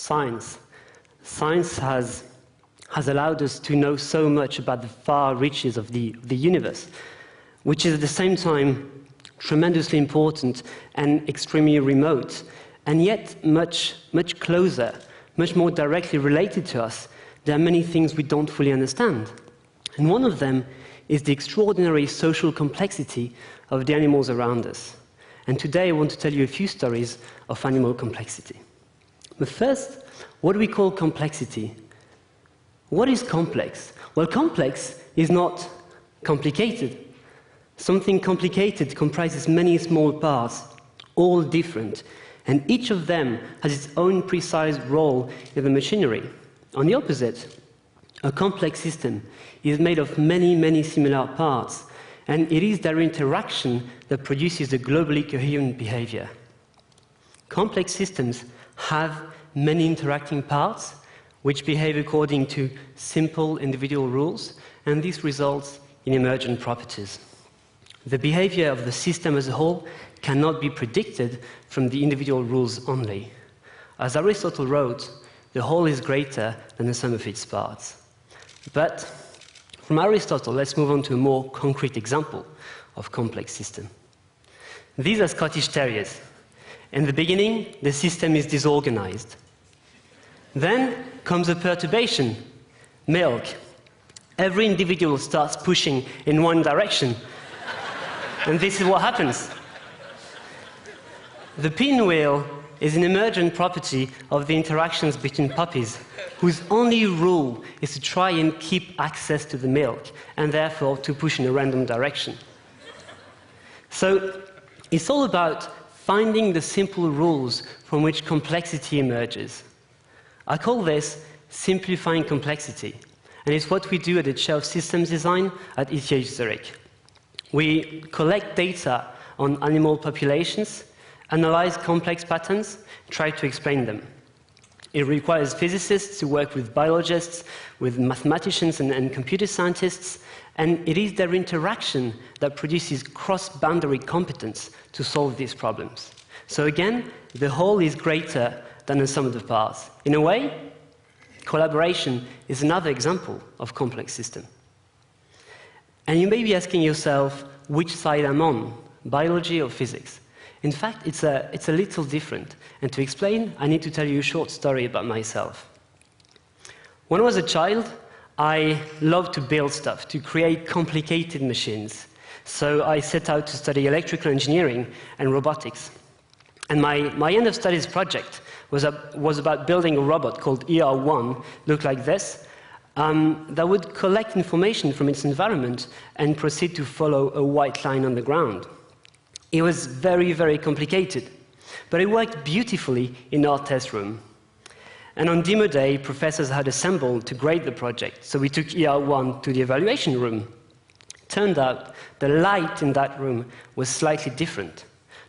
science. Science has allowed us to know so much about the far reaches of the universe, which is at the same time tremendously important and extremely remote, and yet much closer, much more directly related to us. There are many things we don't fully understand. And one of them is the extraordinary social complexity of the animals around us. And today I want to tell you a few stories of animal complexity. But first, what do we call complexity? What is complex? Well, complex is not complicated. Something complicated comprises many small parts, all different, and each of them has its own precise role in the machinery. On the opposite, a complex system is made of many similar parts, and it is their interaction that produces a globally coherent behavior. Complex systems have many interacting parts which behave according to simple individual rules, and this results in emergent properties. The behavior of the system as a whole cannot be predicted from the individual rules only. As Aristotle wrote, the whole is greater than the sum of its parts. But from Aristotle, let's move on to a more concrete example of complex system. These are Scottish Terriers. In the beginning, the system is disorganized. Then comes a perturbation, milk. Every individual starts pushing in one direction. And this is what happens. The pinwheel is an emergent property of the interactions between puppies, whose only rule is to try and keep access to the milk, and therefore to push in a random direction. So it's all about finding the simple rules from which complexity emerges. I call this simplifying complexity, and it's what we do at the Chair of Systems Design at ETH Zurich. We collect data on animal populations, analyze complex patterns, try to explain them. It requires physicists to work with biologists, with mathematicians and computer scientists, and it is their interaction that produces cross-boundary competence to solve these problems. So again, the whole is greater than the sum of the parts. In a way, collaboration is another example of complex system. And you may be asking yourself which side I'm on, biology or physics. In fact, it's a little different. And to explain, I need to tell you a short story about myself. When I was a child, I loved to build stuff, to create complicated machines. So I set out to study electrical engineering and robotics. And my end of studies project was about building a robot called ER1, looked like this, that would collect information from its environment and proceed to follow a white line on the ground. It was very complicated, but it worked beautifully in our test room. And on demo day, professors had assembled to grade the project, so we took ER1 to the evaluation room. Turned out the light in that room was slightly different.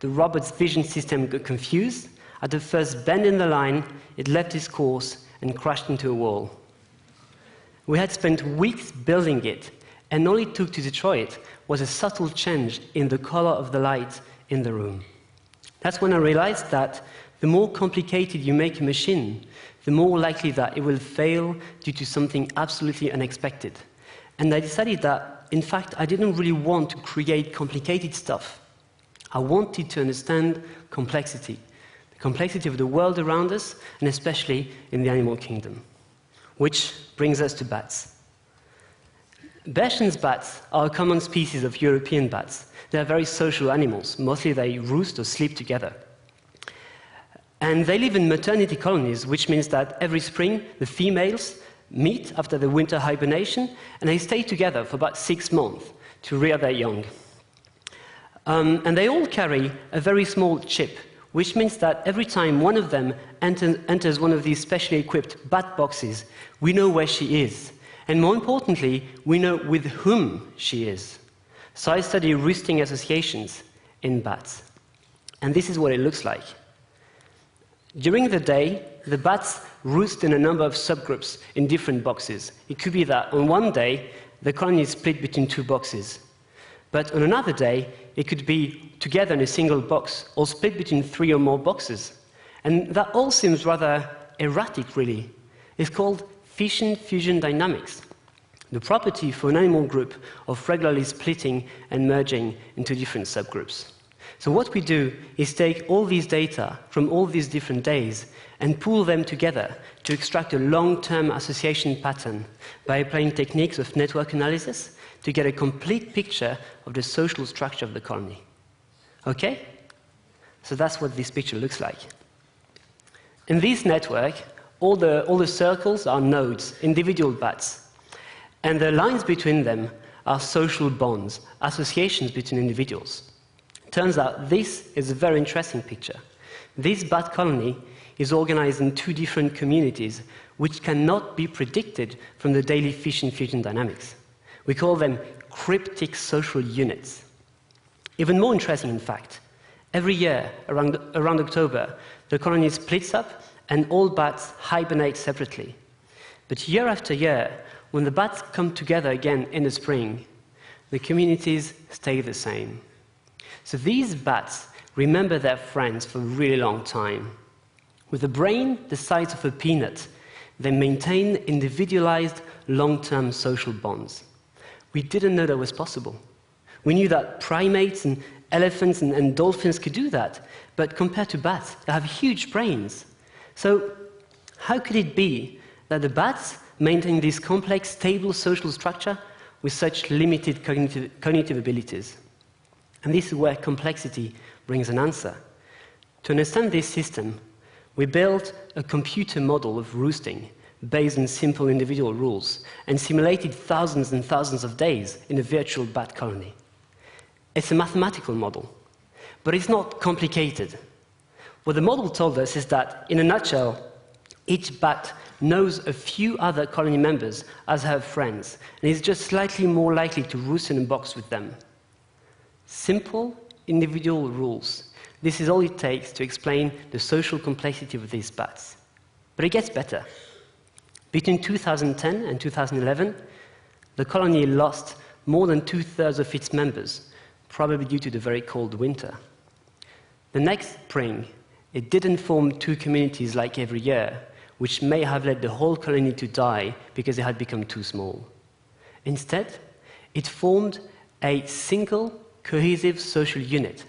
The robot's vision system got confused. At the first bend in the line, it left its course and crashed into a wall. We had spent weeks building it, and all it took to destroy it was a subtle change in the color of the light in the room. That's when I realized that the more complicated you make a machine, the more likely that it will fail due to something absolutely unexpected. And I decided that, in fact, I didn't really want to create complicated stuff. I wanted to understand complexity, the complexity of the world around us, and especially in the animal kingdom. Which brings us to bats. Behchen's bats are a common species of European bats. They are very social animals. Mostly they roost or sleep together. And they live in maternity colonies, which means that every spring the females meet after the winter hibernation, and they stay together for about 6 months to rear their young. And they all carry a very small chip, which means that every time one of them enters one of these specially equipped bat boxes, we know where she is. And more importantly, we know with whom she is. So I study roosting associations in bats. And this is what it looks like. During the day, the bats roost in a number of subgroups in different boxes. It could be that on one day, the colony is split between 2 boxes. But on another day, it could be together in a single box, or split between 3 or more boxes. And that all seems rather erratic, really. It's called fission-fusion dynamics, the property for an animal group of regularly splitting and merging into different subgroups. So what we do is take all these data from all these different days and pool them together to extract a long-term association pattern by applying techniques of network analysis to get a complete picture of the social structure of the colony. Okay? So that's what this picture looks like. In this network, all the circles are nodes, individual bats, and the lines between them are social bonds, associations between individuals. Turns out this is a very interesting picture. This bat colony is organized in two different communities which cannot be predicted from the daily fission-fusion dynamics. We call them cryptic social units. Even more interesting, in fact, every year around October, the colony splits up and all bats hibernate separately. But year after year, when the bats come together again in the spring, the communities stay the same. So these bats remember their friends for a really long time. With a brain the size of a peanut, they maintain individualized long-term social bonds. We didn't know that was possible. We knew that primates and elephants and dolphins could do that, but compared to bats, they have huge brains. So how could it be that the bats maintain this complex, stable social structure with such limited cognitive abilities? And this is where complexity brings an answer. To understand this system, we built a computer model of roosting based on simple individual rules and simulated thousands and thousands of days in a virtual bat colony. It's a mathematical model, but it's not complicated. What the model told us is that, in a nutshell, each bat knows a few other colony members as her friends and is just slightly more likely to roost in a box with them. Simple individual rules. This is all it takes to explain the social complexity of these bats. But it gets better. Between 2010 and 2011, the colony lost more than 2/3 of its members, probably due to the very cold winter. The next spring, it didn't form two communities like every year, which may have led the whole colony to die because it had become too small. Instead, it formed a single, cohesive social unit,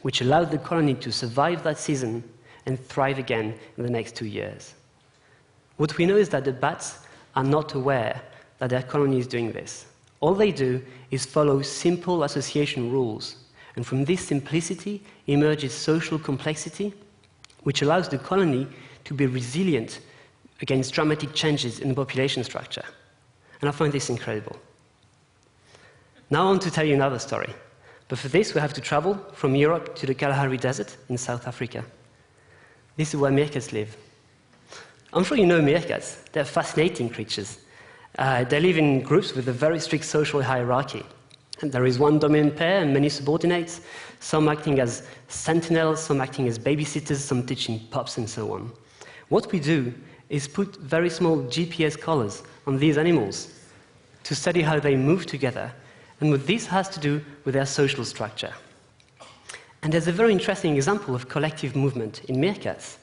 which allowed the colony to survive that season and thrive again in the next 2 years. What we know is that the bats are not aware that their colony is doing this. All they do is follow simple association rules, and from this simplicity emerges social complexity, which allows the colony to be resilient against dramatic changes in the population structure. And I find this incredible. Now I want to tell you another story. But for this, we have to travel from Europe to the Kalahari Desert in South Africa. This is where meerkats live. I'm sure you know meerkats. They're fascinating creatures. They live in groups with a very strict social hierarchy. And there is one dominant pair and many subordinates, some acting as sentinels, some acting as babysitters, some teaching pups, and so on. What we do is put very small GPS collars on these animals to study how they move together and what this has to do with their social structure. And there's a very interesting example of collective movement in meerkats.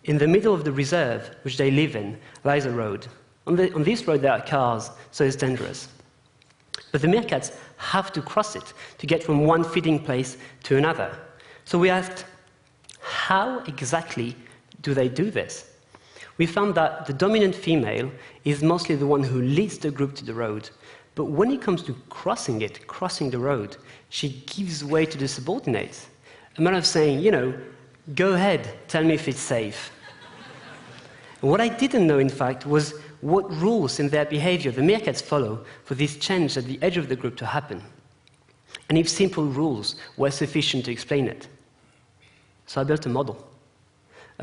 In the middle of the reserve, which they live in, lies a road. On this road there are cars, so it's dangerous. But the meerkats have to cross it to get from one feeding place to another. So we asked, how exactly do they do this? We found that the dominant female is mostly the one who leads the group to the road. But when it comes to crossing the road, she gives way to the subordinates. A matter of saying, go ahead, tell me if it's safe. What I didn't know, in fact, was what rules in their behavior the meerkats follow for this change at the edge of the group to happen, and if simple rules were sufficient to explain it. So I built a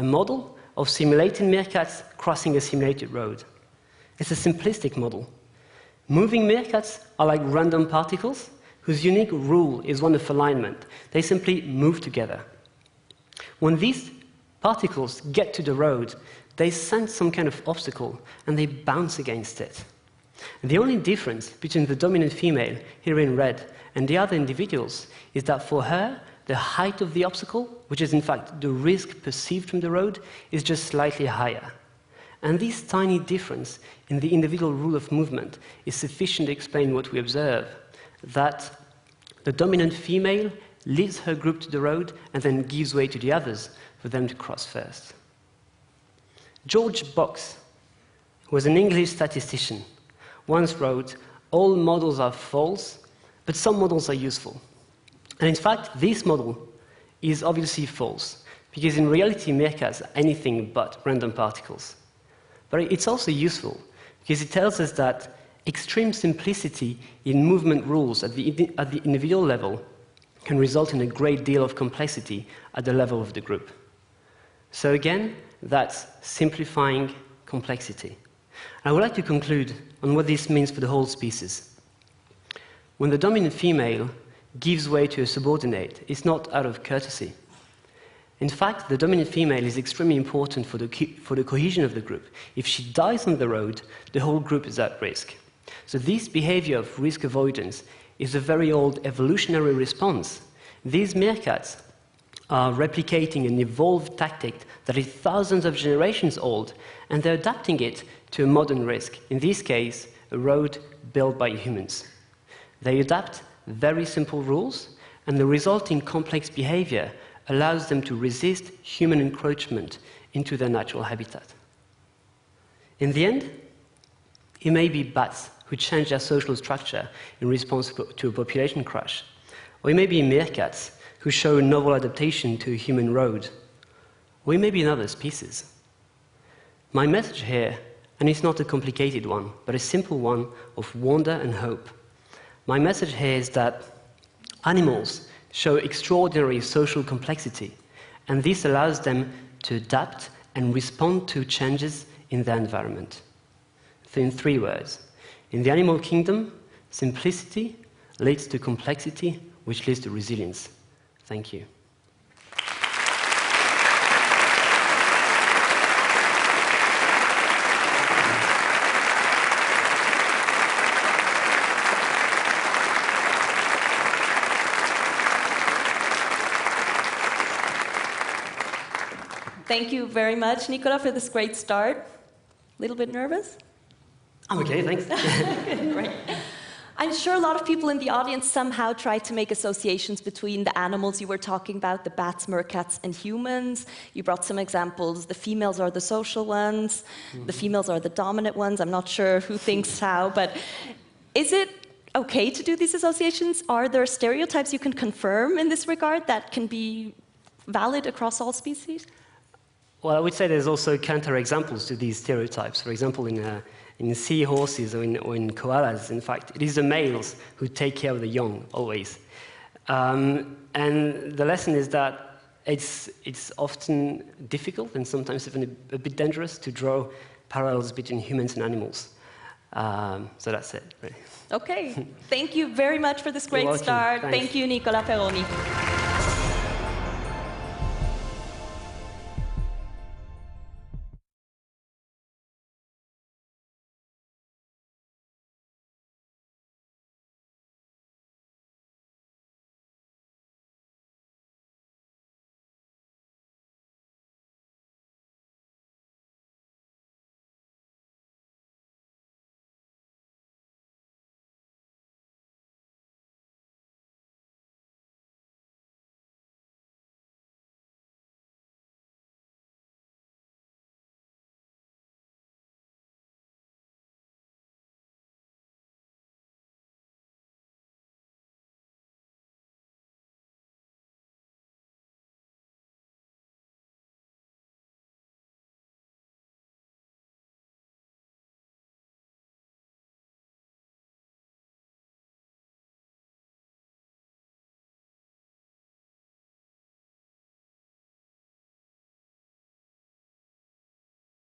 model of simulating meerkats crossing a simulated road. It's a simplistic model. Moving meerkats are like random particles whose unique rule is one of alignment. They simply move together. When these particles get to the road, they sense some kind of obstacle and they bounce against it. The only difference between the dominant female, here in red, and the other individuals is that for her, the height of the obstacle, which is in fact the risk perceived from the road, is just slightly higher. And this tiny difference in the individual rule of movement is sufficient to explain what we observe, that the dominant female leads her group to the road and then gives way to the others for them to cross first. George Box, who was an English statistician, once wrote, "All models are false, but some models are useful." And in fact, this model is obviously false, because in reality, meerkats are anything but random particles. But it's also useful, because it tells us that extreme simplicity in movement rules at the individual level can result in a great deal of complexity at the level of the group. So again, that's simplifying complexity. I would like to conclude on what this means for the whole species. When the dominant female gives way to a subordinate, it's not out of courtesy. In fact, the dominant female is extremely important for the cohesion of the group. If she dies on the road, the whole group is at risk. So this behavior of risk avoidance is a very old evolutionary response. These meerkats are replicating an evolved tactic that is thousands of generations old, and they're adapting it to a modern risk, in this case, a road built by humans. They adapt very simple rules, and the resulting complex behavior allows them to resist human encroachment into their natural habitat. In the end, it may be bats who change their social structure in response to a population crash, or it may be meerkats who show novel adaptation to a human road, or it may be another species. My message here, and it's not a complicated one, but a simple one of wonder and hope. My message here is that animals show extraordinary social complexity, and this allows them to adapt and respond to changes in their environment. So in 3 words, in the animal kingdom, simplicity leads to complexity, which leads to resilience. Thank you. Thank you very much, Nicolas, for this great start. A little bit nervous? I'm okay, thanks. Great. I'm sure a lot of people in the audience somehow try to make associations between the animals you were talking about, the bats, meerkats, and humans. You brought some examples. The females are the social ones. The females are the dominant ones. I'm not sure who thinks how, but is it okay to do these associations? Are there stereotypes you can confirm in this regard that can be valid across all species? Well, I would say there's also counterexamples to these stereotypes. For example, in seahorses or in koalas, in fact, it is the males who take care of the young, always. And the lesson is that it's often difficult and sometimes even a bit dangerous to draw parallels between humans and animals. So that's it, really. Okay. Thank you very much for this great start. Thank you, Nicolas Ferroni.